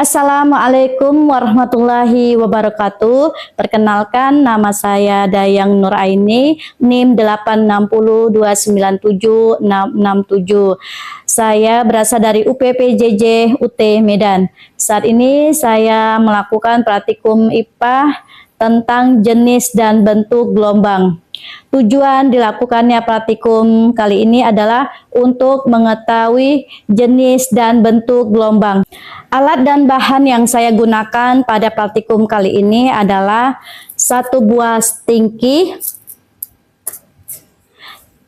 Assalamualaikum warahmatullahi wabarakatuh. Perkenalkan, nama saya Dayang Nuraini, NIM 860297667. Saya berasal dari UPPJJ UT Medan. Saat ini saya melakukan praktikum IPA tentang jenis dan bentuk gelombang. Tujuan dilakukannya praktikum kali ini adalah untuk mengetahui jenis dan bentuk gelombang. Alat dan bahan yang saya gunakan pada praktikum kali ini adalah satu buah stingki,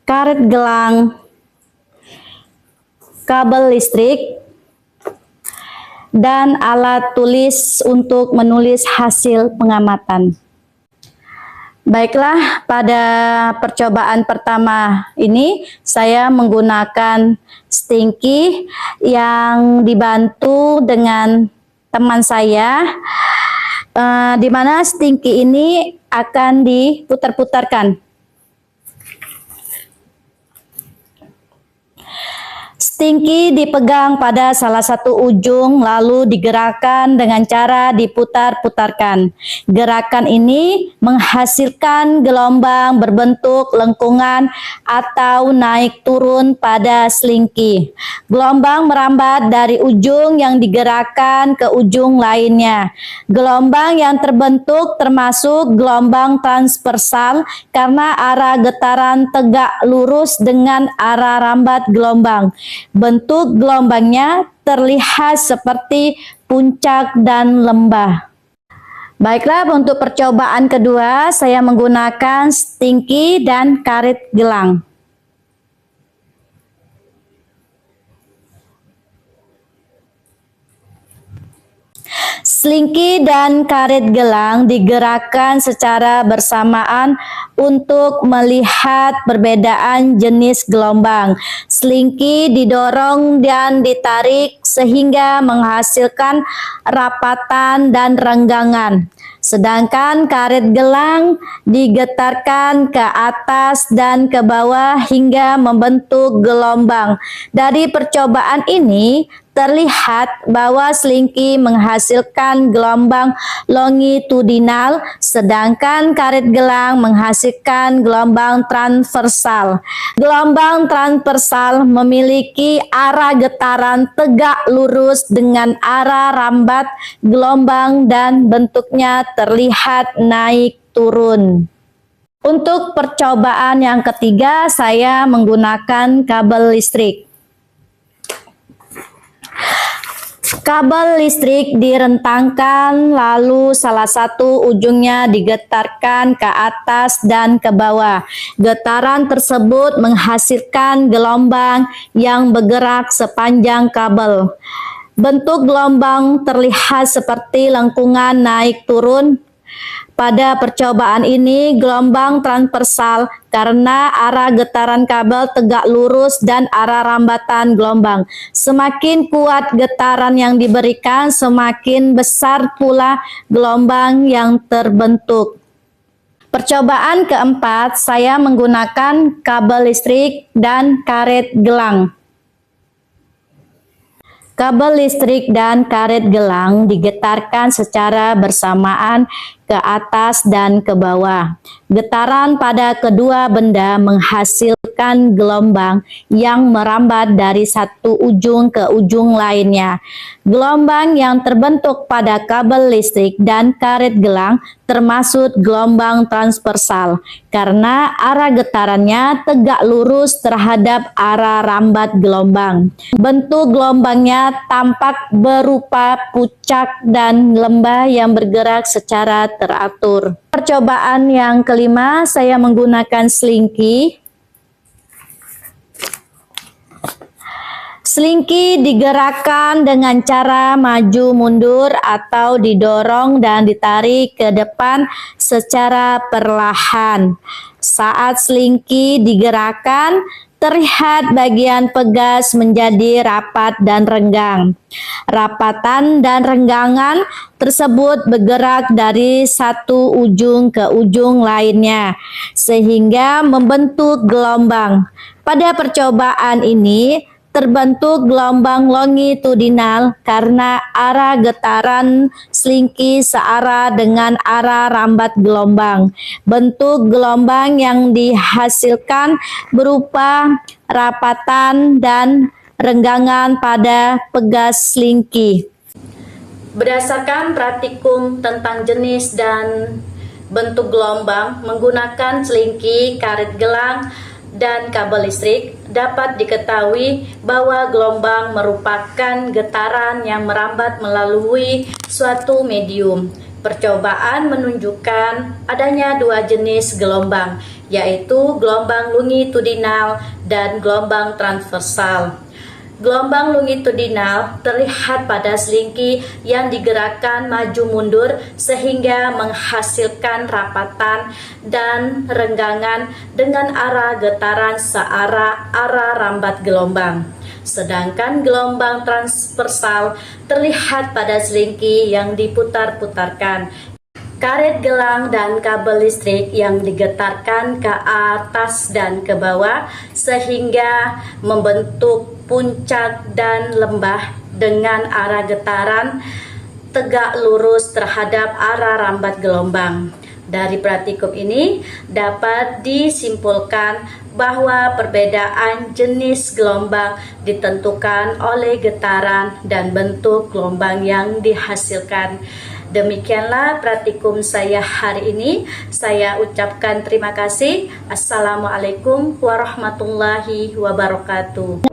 karet gelang, kabel listrik, dan alat tulis untuk menulis hasil pengamatan. Baiklah, pada percobaan pertama ini saya menggunakan stingki yang dibantu dengan teman saya, di mana stingki ini akan diputar-putarkan. Stingki dipegang pada salah satu ujung lalu digerakkan dengan cara diputar-putarkan. Gerakan ini menghasilkan gelombang berbentuk lengkungan atau naik turun pada stingki. Gelombang merambat dari ujung yang digerakkan ke ujung lainnya. Gelombang yang terbentuk termasuk gelombang transversal karena arah getaran tegak lurus dengan arah rambat gelombang. Bentuk gelombangnya terlihat seperti puncak dan lembah. Baiklah, untuk percobaan kedua saya menggunakan stingki dan karet gelang. Stingki dan karet gelang digerakkan secara bersamaan untuk melihat perbedaan jenis gelombang. Stingki didorong dan ditarik sehingga menghasilkan rapatan dan renggangan. Sedangkan karet gelang digetarkan ke atas dan ke bawah hingga membentuk gelombang. Dari percobaan ini terlihat bahwa stingki menghasilkan gelombang longitudinal, sedangkan karet gelang menghasilkan gelombang transversal. Gelombang transversal memiliki arah getaran tegak lurus dengan arah rambat gelombang dan bentuknya terlihat naik turun. Untuk percobaan yang ketiga, saya menggunakan kabel listrik. Kabel listrik direntangkan lalu salah satu ujungnya digetarkan ke atas dan ke bawah. Getaran tersebut menghasilkan gelombang yang bergerak sepanjang kabel. Bentuk gelombang terlihat seperti lengkungan naik turun. Pada percobaan ini gelombang transversal karena arah getaran kabel tegak lurus dan arah rambatan gelombang. Semakin kuat getaran yang diberikan, semakin besar pula gelombang yang terbentuk. Percobaan keempat, saya menggunakan kabel listrik dan karet gelang. Kabel listrik dan karet gelang digetarkan secara bersamaan ke atas dan ke bawah. Getaran pada kedua benda menghasilkan gelombang yang merambat dari satu ujung ke ujung lainnya. Gelombang yang terbentuk pada kabel listrik dan karet gelang termasuk gelombang transversal karena arah getarannya tegak lurus terhadap arah rambat gelombang. Bentuk gelombangnya tampak berupa puncak dan lembah yang bergerak secara teratur. Percobaan yang kelima, saya menggunakan stingki. Stingki digerakkan dengan cara maju mundur atau didorong dan ditarik ke depan secara perlahan. Saat stingki digerakkan, terlihat bagian pegas menjadi rapat dan renggang. Rapatan dan renggangan tersebut bergerak dari satu ujung ke ujung lainnya, sehingga membentuk gelombang. Pada percobaan ini, terbentuk gelombang longitudinal karena arah getaran selingki searah dengan arah rambat gelombang. Bentuk gelombang yang dihasilkan berupa rapatan dan renggangan pada pegas selingki. Berdasarkan praktikum tentang jenis dan bentuk gelombang menggunakan selingki, karet gelang, dan kabel listrik, dapat diketahui bahwa gelombang merupakan getaran yang merambat melalui suatu medium. Percobaan menunjukkan adanya dua jenis gelombang, yaitu gelombang longitudinal dan gelombang transversal. Gelombang longitudinal terlihat pada selingki yang digerakkan maju mundur sehingga menghasilkan rapatan dan renggangan dengan arah getaran searah arah rambat gelombang. Sedangkan gelombang transversal terlihat pada selingki yang diputar-putarkan. Karet gelang dan kabel listrik yang digetarkan ke atas dan ke bawah sehingga membentuk puncak dan lembah dengan arah getaran tegak lurus terhadap arah rambat gelombang. Dari praktikum ini dapat disimpulkan bahwa perbedaan jenis gelombang ditentukan oleh getaran dan bentuk gelombang yang dihasilkan. Demikianlah praktikum saya hari ini. Saya ucapkan terima kasih. Assalamualaikum warahmatullahi wabarakatuh.